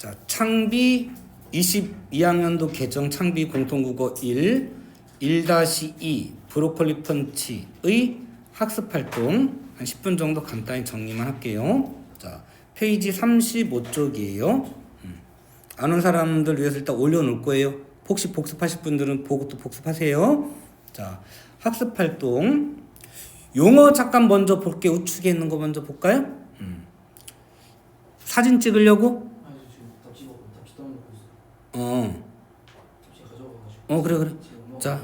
자, 창비 22학년도 개정 창비 공통국어 1-2 브로콜리 펀치의 학습 활동 한 10분 정도 간단히 정리만 할게요. 자, 페이지 35쪽이에요. 아는 사람들 위해서 일단 올려놓을 거예요. 혹시 복습하실 분들은 보고 또 복습하세요. 자, 학습 활동 용어 잠깐 먼저 볼게. 우측에 있는 거 먼저 볼까요? 사진 찍으려고? 아니 지금 답지 떠놓고 있어. 답지 가져가가지고. 그래. 자,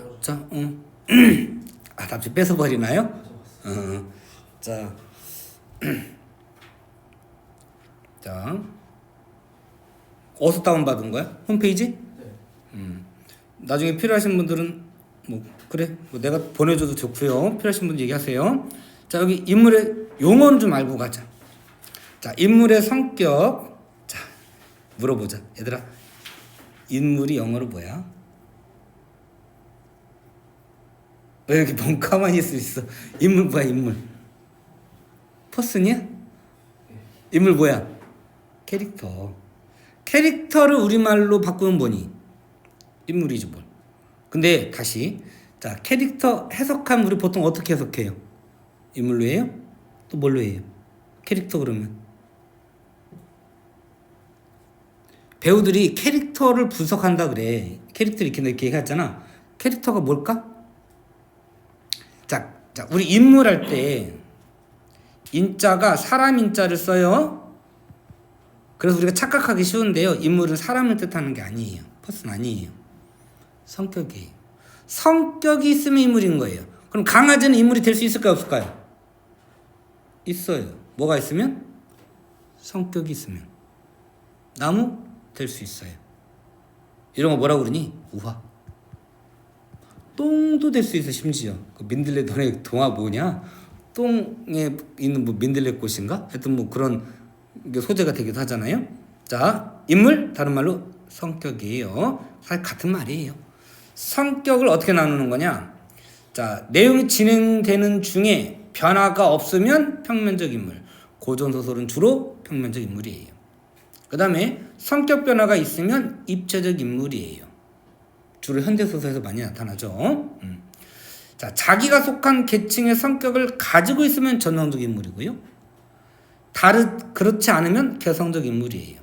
아, 답지 뺏어버리나요? 가져갔어. 자, 자, 어디서 다운받은 거야? 홈페이지? 네. 나중에 필요하신 분들은 뭐 그래, 뭐 내가 보내줘도 좋고요. 필요하신 분들 얘기하세요. 자, 여기 인물의 용어는 좀 알고 가자. 자, 인물의 성격. 자, 물어보자. 얘들아, 인물이 영어로 뭐야? 왜 이렇게 멍까만히 있을 수 있어? 인물 뭐야, 인물? 퍼슨이야? 인물 뭐야? 캐릭터. 캐릭터를 우리말로 바꾸면 뭐니? 인물이지 뭘. 근데 다시, 자, 캐릭터 해석하면 우리 보통 어떻게 해석해요? 인물로 해요? 또 뭘로 해요? 캐릭터 그러면 배우들이 캐릭터를 분석한다 그래. 캐릭터 이렇게 얘기하잖아. 캐릭터가 뭘까? 자, 우리 인물 할 때 인자가 사람 인자를 써요. 그래서 우리가 착각하기 쉬운데요. 인물은 사람을 뜻하는 게 아니에요. 퍼슨 아니에요. 성격이에요. 성격이 있으면 인물인 거예요. 그럼 강아지는 인물이 될 수 있을까요, 없을까요? 있어요. 뭐가 있으면? 성격이 있으면. 나무 될 수 있어요. 이런 거 뭐라고 그러니? 우화. 똥도 될 수 있어. 심지어 그 민들레 너네 동화 뭐냐? 똥에 있는 뭐 민들레 꽃인가? 하여튼 뭐 그런 게 소재가 되기도 하잖아요. 자, 인물 다른 말로 성격이에요. 사실 같은 말이에요. 성격을 어떻게 나누는 거냐? 자, 내용이 진행되는 중에 변화가 없으면 평면적 인물. 고전 소설은 주로 평면적 인물이에요. 그 다음에 성격 변화가 있으면 입체적 인물이에요. 주로 현대소설에서 많이 나타나죠. 자, 자기가 속한 계층의 성격을 가지고 있으면 전형적 인물이고요. 그렇지 않으면 개성적 인물이에요.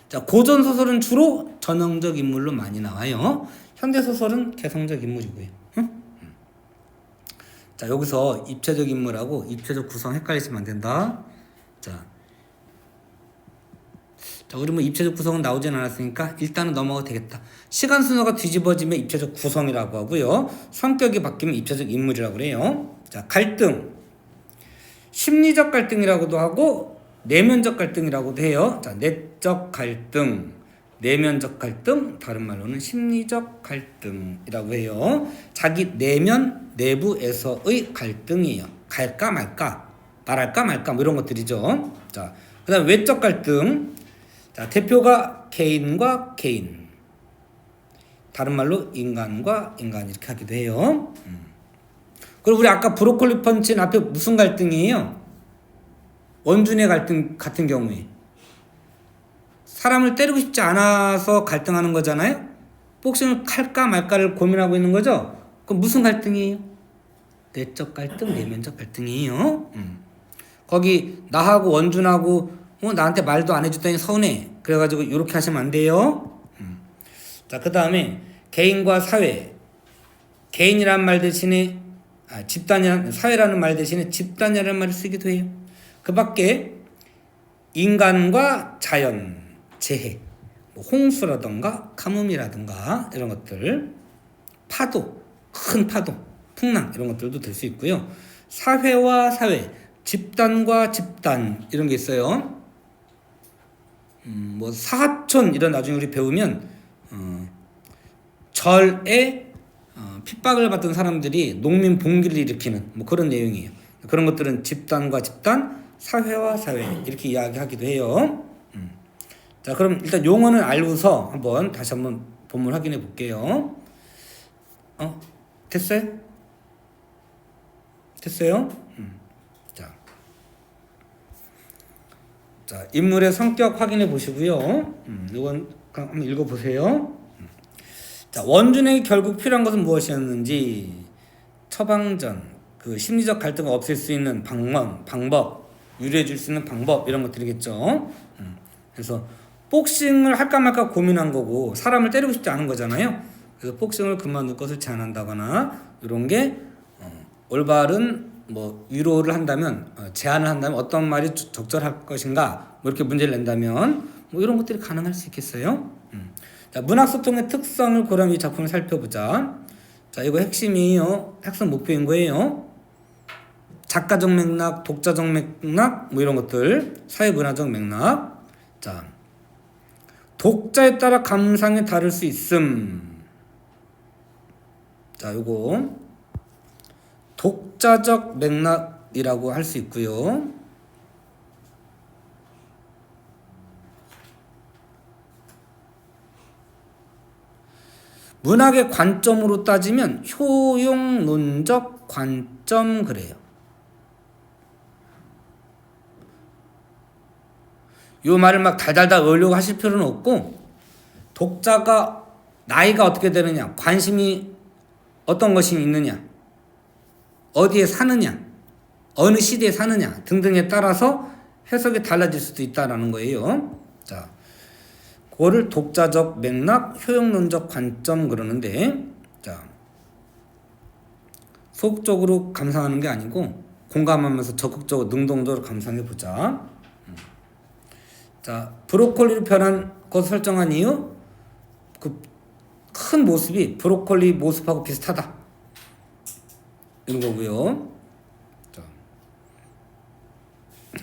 자, 고전 소설은 주로 전형적 인물로 많이 나와요. 현대소설은 개성적 인물이고요. 자, 여기서 입체적 인물하고 입체적 구성 헷갈리시면 안 된다. 자, 우리 뭐 입체적 구성은 나오진 않았으니까 일단은 넘어가도 되겠다. 시간 순서가 뒤집어지면 입체적 구성이라고 하고요. 성격이 바뀌면 입체적 인물이라고 그래요. 자, 갈등. 심리적 갈등이라고도 하고 내면적 갈등이라고도 해요. 자, 내적 갈등, 내면적 갈등, 다른 말로는 심리적 갈등이라고 해요. 자기 내면, 내부에서의 갈등이에요. 갈까 말까, 말할까 말까 뭐 이런 것들이죠. 자, 그 다음 외적 갈등. 자, 대표가 개인과 개인, 다른 말로 인간과 인간 이렇게 하기도 해요. 그리고 우리 아까 브로콜리 펀치는 앞에 무슨 갈등이에요? 원준의 갈등 같은 경우에 사람을 때리고 싶지 않아서 갈등하는 거잖아요. 복싱을 할까 말까를 고민하고 있는 거죠. 그럼 무슨 갈등이에요? 내적 갈등, 내면적 갈등이에요. 거기 나하고 원준하고 나한테 말도 안 해줬더니 서운해. 그래가지고 이렇게 하시면 안 돼요. 자, 그 다음에 개인과 사회. 개인이란 말 대신에 사회라는 말 대신에 집단이라는 말을 쓰기도 해요. 그 밖에 인간과 자연, 재해, 뭐 홍수라던가 가뭄이라든가 이런 것들, 파도, 큰 파도, 풍랑 이런 것들도 될 수 있고요. 사회와 사회, 집단과 집단 이런 게 있어요. 뭐 사하촌 이런 나중에 우리 배우면 절에 핍박을 받던 사람들이 농민 봉기를 일으키는 뭐 그런 내용이에요. 그런 것들은 집단과 집단, 사회와 사회 이렇게 이야기하기도 해요. 자, 그럼 일단 용어는 알고서 다시 한번 본문 확인해 볼게요. 됐어요? 됐어요? 자, 자, 인물의 성격 확인해 보시고요. 이건 한번 읽어 보세요. 자, 원준에게 결국 필요한 것은 무엇이었는지 처방전, 그 심리적 갈등을 없앨 수 있는 방법, 유리해 줄 수 있는 방법 이런 것들이겠죠. 그래서 복싱을 할까 말까 고민한 거고 사람을 때리고 싶지 않은 거잖아요. 그래서 복싱을 그만둘 것을 제안한다거나 이런 게 올바른 뭐 위로를 한다면 제안을 한다면 어떤 말이 적절할 것인가 뭐 이렇게 문제를 낸다면 뭐 이런 것들이 가능할 수 있겠어요. 자, 문학 소통의 특성을 고려한 이 작품을 살펴보자. 자, 이거 핵심이에요. 핵심 목표인 거예요. 작가적 맥락, 독자적 맥락 뭐 이런 것들, 사회문화적 맥락. 자, 독자에 따라 감상이 다를 수 있음. 자, 요거 독자적 맥락이라고 할 수 있고요. 문학의 관점으로 따지면 효용론적 관점 그래요. 요 말을 막 달달달 외우려고 하실 필요는 없고 독자가 나이가 어떻게 되느냐, 관심이 어떤 것이 있느냐, 어디에 사느냐, 어느 시대에 사느냐 등등에 따라서 해석이 달라질 수도 있다라는 거예요. 자, 그거를 독자적 맥락, 효용론적 관점 그러는데, 자, 소극적으로 감상하는 게 아니고 공감하면서 적극적으로 능동적으로 감상해 보자. 자, 브로콜리로 변한 것을 설정한 이유, 그 큰 모습이 브로콜리 모습하고 비슷하다 이런 거고요. 자,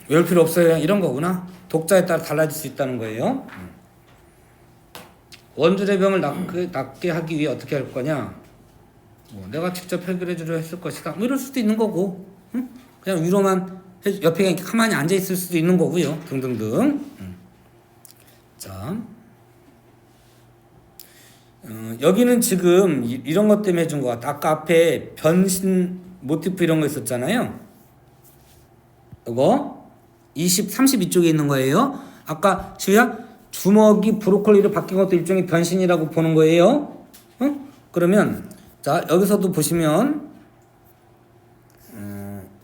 외울 필요 없어요. 이런 거구나. 독자에 따라 달라질 수 있다는 거예요. 원줄의 병을 낫게 하기 위해 어떻게 할 거냐? 뭐 내가 직접 해결해 주려 했을 것이다. 뭐 이럴 수도 있는 거고, 응? 그냥 위로만 옆에 이렇게 가만히 앉아 있을 수도 있는 거고요. 등등등. 자, 여기는 지금 이런 것 때문에 해준 것 같아. 아까 앞에 변신 모티프 이런 거 있었잖아요. 이거 32쪽에 있는 거예요. 아까 주야 주먹이 브로콜리로 바뀐 것도 일종의 변신이라고 보는 거예요. 그러면 자, 여기서도 보시면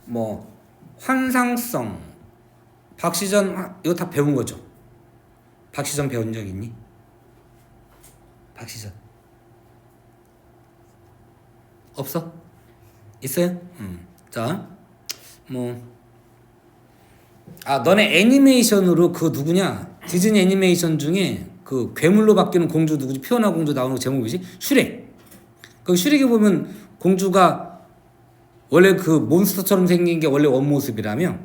뭐 환상성, 박시전 이거 다 배운 거죠. 박시전 배운 적 있니? 박시전 없어? 있어요? 자, 뭐 너네 애니메이션으로 그 누구냐? 디즈니 애니메이션 중에 그 괴물로 바뀌는 공주 누구지? 피오나 공주 나오는 거 제목이 뭐지? 슈렉. 그 슈렉에 보면 공주가 원래 그 몬스터처럼 생긴 게 원래 원모습이라며.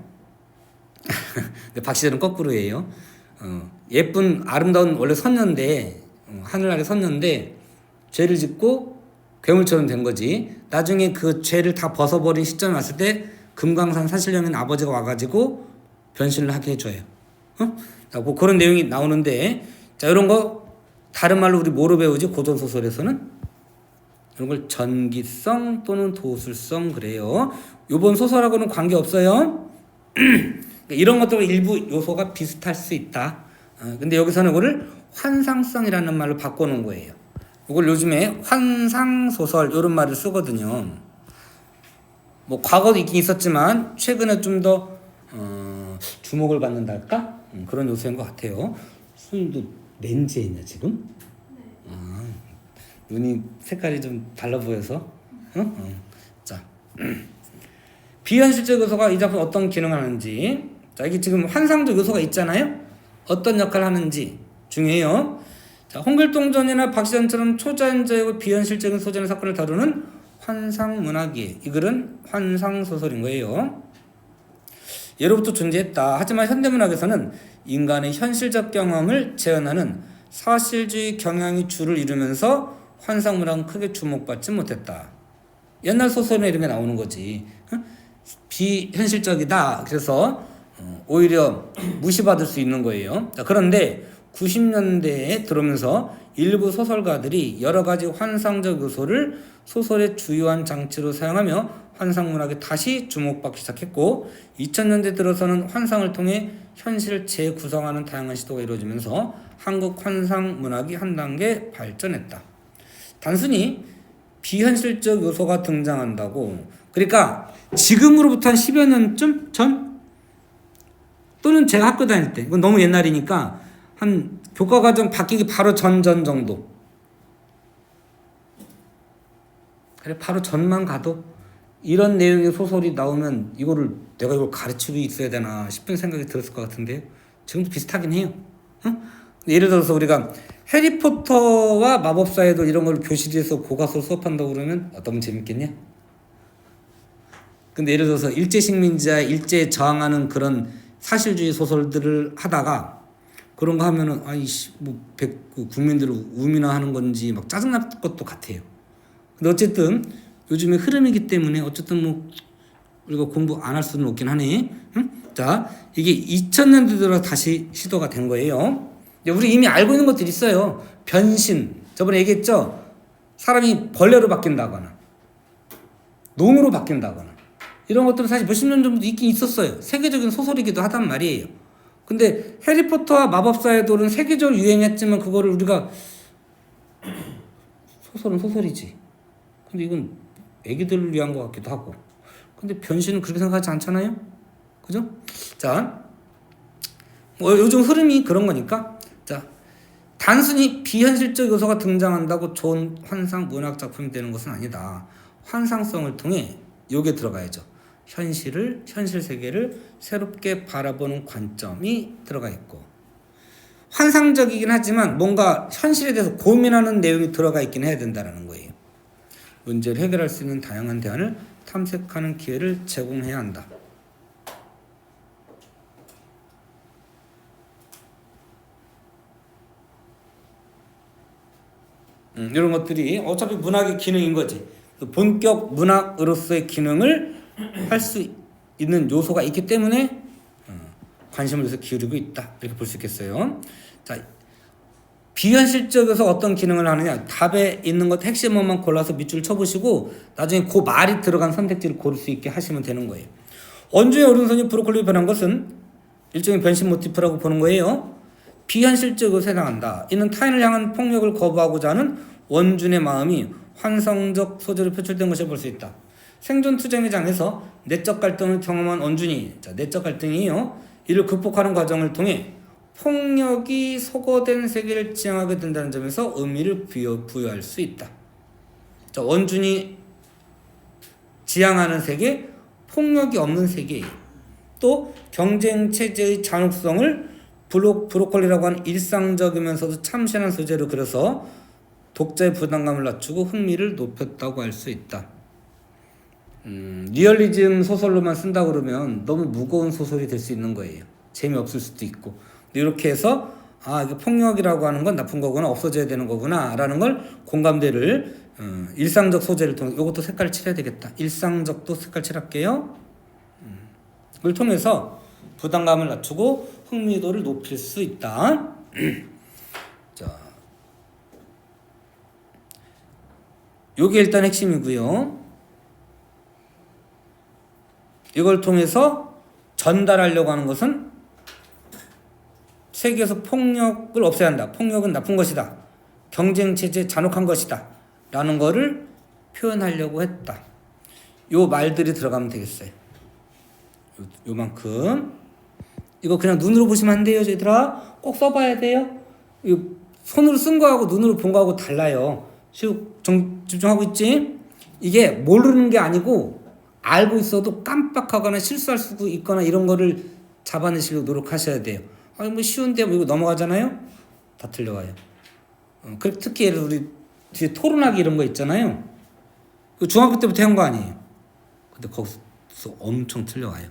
근데 박시전은 거꾸로예요. 예쁜 아름다운 원래 선녀인데 하늘 아래 선녀인데 죄를 짓고 괴물처럼 된 거지. 나중에 그 죄를 다 벗어버린 시점에 왔을 때 금강산 사신령인 아버지가 와가지고 변신을 하게 해줘요. 뭐 그런 내용이 나오는데, 자, 이런 거 다른 말로 우리 뭐로 배우지? 고전 소설에서는 이런 걸 전기성 또는 도술성 그래요. 요번 소설하고는 관계 없어요. 이런 것들 일부 요소가 비슷할 수 있다. 근데 여기서는 이거를 환상성이라는 말로 바꿔놓은 거예요. 이걸 요즘에 환상소설 이런 말을 쓰거든요. 뭐 과거도 있긴 있었지만 최근에 좀 더 주목을 받는달까? 그런 요소인 것 같아요. 수인도 렌즈에 있냐 지금? 네. 눈이 색깔이 좀 달라 보여서. 자, 비현실적 요소가 이 작품 어떤 기능을 하는지. 자, 이게 지금 환상적 요소가 있잖아요. 어떤 역할을 하는지 중요해요. 자, 홍길동전이나 박시전처럼 초자연적이고 비현실적인 소재의 사건을 다루는 환상문학이에요. 이 글은 환상소설인 거예요. 예로부터 존재했다. 하지만 현대문학에서는 인간의 현실적 경험을 재현하는 사실주의 경향이 주를 이루면서 환상문학은 크게 주목받지 못했다. 옛날 소설에 이런 게 나오는 거지. 비현실적이다. 그래서 오히려 무시받을 수 있는 거예요. 자, 그런데 90년대에 들어오면서 일부 소설가들이 여러 가지 환상적 요소를 소설의 주요한 장치로 사용하며 환상문학에 다시 주목받기 시작했고 2000년대 들어서는 환상을 통해 현실을 재구성하는 다양한 시도가 이루어지면서 한국 환상문학이 한 단계 발전했다. 단순히 비현실적 요소가 등장한다고 그러니까 지금으로부터 한 10여 년쯤 전 또는 제가 학교 다닐 때 이건 너무 옛날이니까 한 교과과정 바뀌기 바로 전 정도 그래 바로 전만 가도 이런 내용의 소설이 나오면 내가 이걸 가르치고 있어야 되나 싶은 생각이 들었을 것 같은데요. 지금도 비슷하긴 해요. 예를 들어서 우리가 해리포터와 마법사의 돌 이런 걸 교실에서 교과서 수업한다고 그러면 어떠면 재밌겠냐? 근데 예를 들어서 일제식민지와 일제에 저항하는 그런 사실주의 소설들을 하다가 그런 거 하면은 국민들을 우민화하는 건지 막 짜증날 것도 같아요. 근데 어쨌든 요즘에 흐름이기 때문에 어쨌든 우리가 공부 안 할 수는 없긴 하네. 자, 이게 2000년대 들어 다시 시도가 된 거예요. 우리 이미 알고 있는 것들이 있어요. 변신. 저번에 얘기했죠. 사람이 벌레로 바뀐다거나 놈으로 바뀐다거나 이런 것들은 사실 몇십 년 전부터 있긴 있었어요. 세계적인 소설이기도 하단 말이에요. 근데 해리포터와 마법사의 돌은 세계적으로 유행했지만 그거를 우리가 소설은 소설이지. 근데 이건 애기들을 위한 것 같기도 하고. 근데 변신은 그렇게 생각하지 않잖아요? 그죠? 자, 요즘 흐름이 그런 거니까. 자, 단순히 비현실적 요소가 등장한다고 좋은 환상 문학 작품이 되는 것은 아니다. 환상성을 통해 요게 들어가야죠. 현실 세계를 새롭게 바라보는 관점이 들어가 있고 환상적이긴 하지만 뭔가 현실에 대해서 고민하는 내용이 들어가 있긴 해야 된다는 거예요. 문제를 해결할 수 있는 다양한 대안을 탐색하는 기회를 제공해야 한다. 이런 것들이 어차피 문학의 기능인 거지. 본격 문학으로서의 기능을 할 수 있는 요소가 있기 때문에 관심을 해서 기울이고 있다. 이렇게 볼 수 있겠어요. 자, 비현실적에서 어떤 기능을 하느냐. 답에 있는 것 핵심만 골라서 밑줄 쳐보시고 나중에 그 말이 들어간 선택지를 고를 수 있게 하시면 되는 거예요. 원주의 오른손이 브로콜리로 변한 것은 일종의 변신 모티프라고 보는 거예요. 비현실적 요소에 해당한다. 이는 타인을 향한 폭력을 거부하고자 하는 원준의 마음이 환상적 소재로 표출된 것을 볼 수 있다. 생존 투쟁의 장에서 내적 갈등을 경험한 원준이 내적 갈등이에요. 이를 극복하는 과정을 통해 폭력이 소거된 세계를 지향하게 된다는 점에서 의미를 부여할 수 있다. 자, 원준이 지향하는 세계, 폭력이 없는 세계예요. 또 경쟁 체제의 잔혹성을 브로콜리라고 하는 일상적이면서도 참신한 소재로 그려서 독자의 부담감을 낮추고 흥미를 높였다고 할 수 있다. 리얼리즘 소설로만 쓴다 그러면 너무 무거운 소설이 될 수 있는 거예요. 재미없을 수도 있고. 이렇게 해서 이게 폭력이라고 하는 건 나쁜 거구나, 없어져야 되는 거구나 라는 걸 공감대를 일상적 소재를 통해 이것도 색깔 칠해야 되겠다. 일상적도 색깔 칠할게요. 그걸 통해서 부담감을 낮추고 흥미도를 높일 수 있다. 자, 요게 일단 핵심이고요. 이걸 통해서 전달하려고 하는 것은 세계에서 폭력을 없애야 한다. 폭력은 나쁜 것이다. 경쟁체제 잔혹한 것이다. 라는 거를 표현하려고 했다. 요 말들이 들어가면 되겠어요. 요만큼. 이거 그냥 눈으로 보시면 안 돼요, 얘들아. 꼭 써봐야 돼요. 이거 손으로 쓴 거하고 눈으로 본 거하고 달라요. 집중하고 있지? 이게 모르는 게 아니고 알고 있어도 깜빡하거나 실수할 수 있거나 이런 거를 잡아내시려고 노력하셔야 돼요. 뭐 쉬운데 이거 넘어가잖아요? 다 틀려와요. 특히 예를 들어 우리 뒤에 토론하기 이런 거 있잖아요. 중학교 때부터 한 거 아니에요. 근데 거기서 엄청 틀려와요.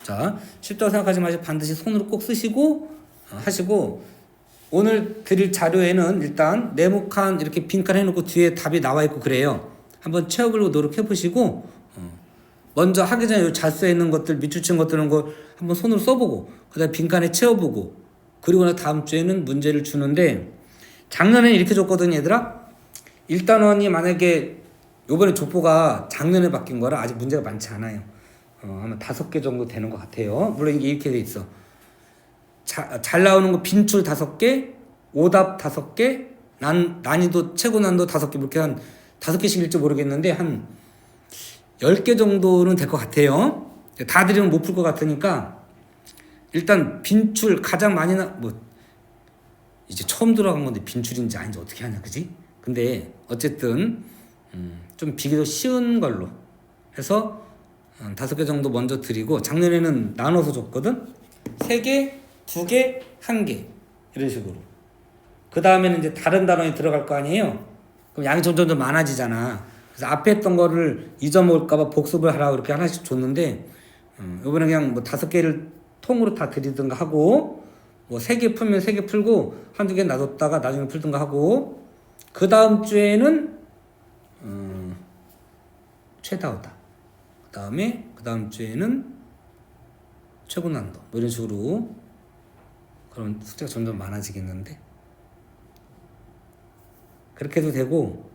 자, 쉽다고 생각하지 마시고 반드시 손으로 꼭 쓰시고 하시고 오늘 드릴 자료에는 일단 네모칸 이렇게 빈칸 해놓고 뒤에 답이 나와 있고 그래요. 한번 채워보려고 노력해 보시고 먼저 하기 전에 잘 써 있는 것들 밑줄 친 것들은 거 한번 손으로 써보고 그다음에 빈칸에 채워보고 그리고 나 다음 주에는 문제를 주는데 작년에 이렇게 줬거든 얘들아. 1단원이 만약에 요번에 족보가 작년에 바뀐 거라 아직 문제가 많지 않아요. 아마 5개 정도 되는 것 같아요. 물론 이게 이렇게 돼 있어. 잘 나오는 거 빈출 5개, 오답 5개, 난이도 최고 난도 5개, 이렇게 한 5개씩일지 모르겠는데 한 10개 정도는 될 것 같아요. 다 드리면 못 풀 것 같으니까 일단 빈출 가장 많이 이제 처음 들어간 건데 빈출인지 아닌지 어떻게 하냐, 그지? 근데 어쨌든 좀 비교적 쉬운 걸로 해서 5개 정도 먼저 드리고, 작년에는 나눠서 줬거든. 3개, 2개, 1개 이런 식으로. 그 다음에는 이제 다른 단원이 들어갈 거 아니에요. 그럼 양이 점점 더 많아지잖아. 그래서 앞에 했던 거를 잊어먹을까봐 복습을 하라고 이렇게 하나씩 줬는데, 이번에 그냥 뭐 5개를 통으로 다 드리든가 하고, 뭐 3개 풀면 3개 풀고 한두 개 놔뒀다가 나중에 풀든가 하고, 그 다음 주에는 최다우다, 그 다음 주에는 최고 난도, 뭐 이런 식으로. 그럼 숫자가 점점 많아지겠는데, 그렇게 해도 되고,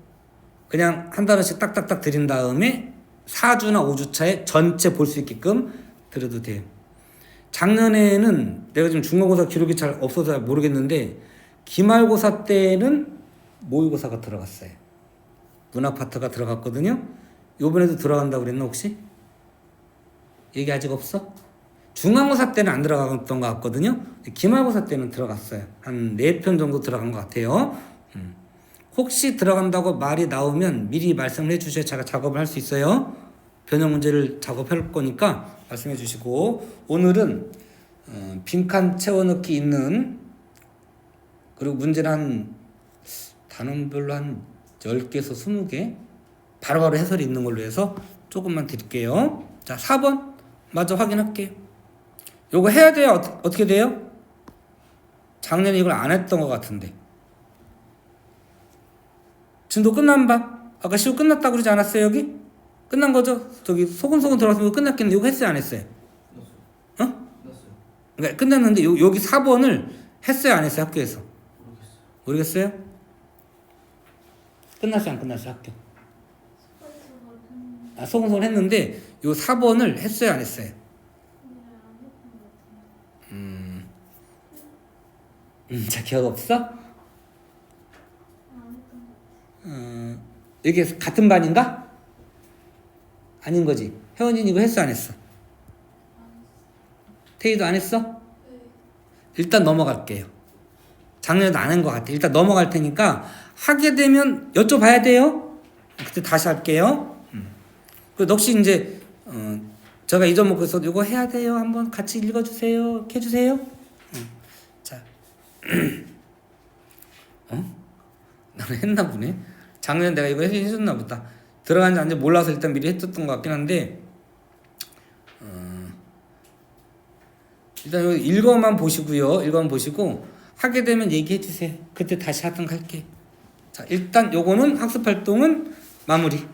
그냥 한 단원씩 딱딱딱 드린 다음에 4주나 5주 차에 전체 볼 수 있게끔 드려도 돼요. 작년에는 내가 지금 중간고사 기록이 잘 없어서 잘 모르겠는데 기말고사 때는 모의고사가 들어갔어요. 문학 파트가 들어갔거든요. 요번에도 들어간다고 그랬나 혹시? 얘기 아직 없어? 중간고사 때는 안 들어갔던 것 같거든요. 기말고사 때는 들어갔어요. 한 4편 정도 들어간 것 같아요. 혹시 들어간다고 말이 나오면 미리 말씀을 해주셔야 제가 작업을 할 수 있어요. 변형 문제를 작업할 거니까 말씀해 주시고, 오늘은 빈칸 채워넣기 있는, 그리고 문제는 한 단원별로 한 10개에서 20개 바로바로 해설이 있는 걸로 해서 조금만 드릴게요. 자, 4번 마저 확인할게요. 요거 해야 돼요? 어떻게 돼요? 작년에 이걸 안 했던 것 같은데. 진도 끝난 방? 아까 시험 끝났다고 그러지 않았어요? 여기? 끝난 거죠? 저기 소금소금 들어갔으면 이거 끝났겠는데 이거 했어요 안 했어요? 끝났어요. 그러니까 끝났는데 여기 4번을 했어요 안 했어요 학교에서? 모르겠어요? 끝났어요 안 끝났어요 학교? 소금소금 했는데 요 4번을 했어요 안 했어요? 자, 기억 없어? 이게 같은 반인가? 아닌 거지. 혜원이는 이거 했어 안 했어? 태희도 안 했어? 일단 넘어갈게요. 작년에도 안 한 것 같아. 일단 넘어갈 테니까 하게 되면 여쭤봐야 돼요. 그때 다시 할게요. 그리고 넋이 이제 제가 잊어먹고서 이거 해야 돼요. 한번 같이 읽어주세요. 이렇게 해주세요. 자, 나는 했나 보네. 작년에 내가 이거 해줬나 보다. 들어간지 안 몰라서 일단 미리 했었던 것 같긴 한데, 일단 여기 읽어만 보시고요. 읽어만 보시고 하게 되면 얘기해 주세요. 그때 다시 하든가 할게. 자, 일단 요거는 학습 활동은 마무리.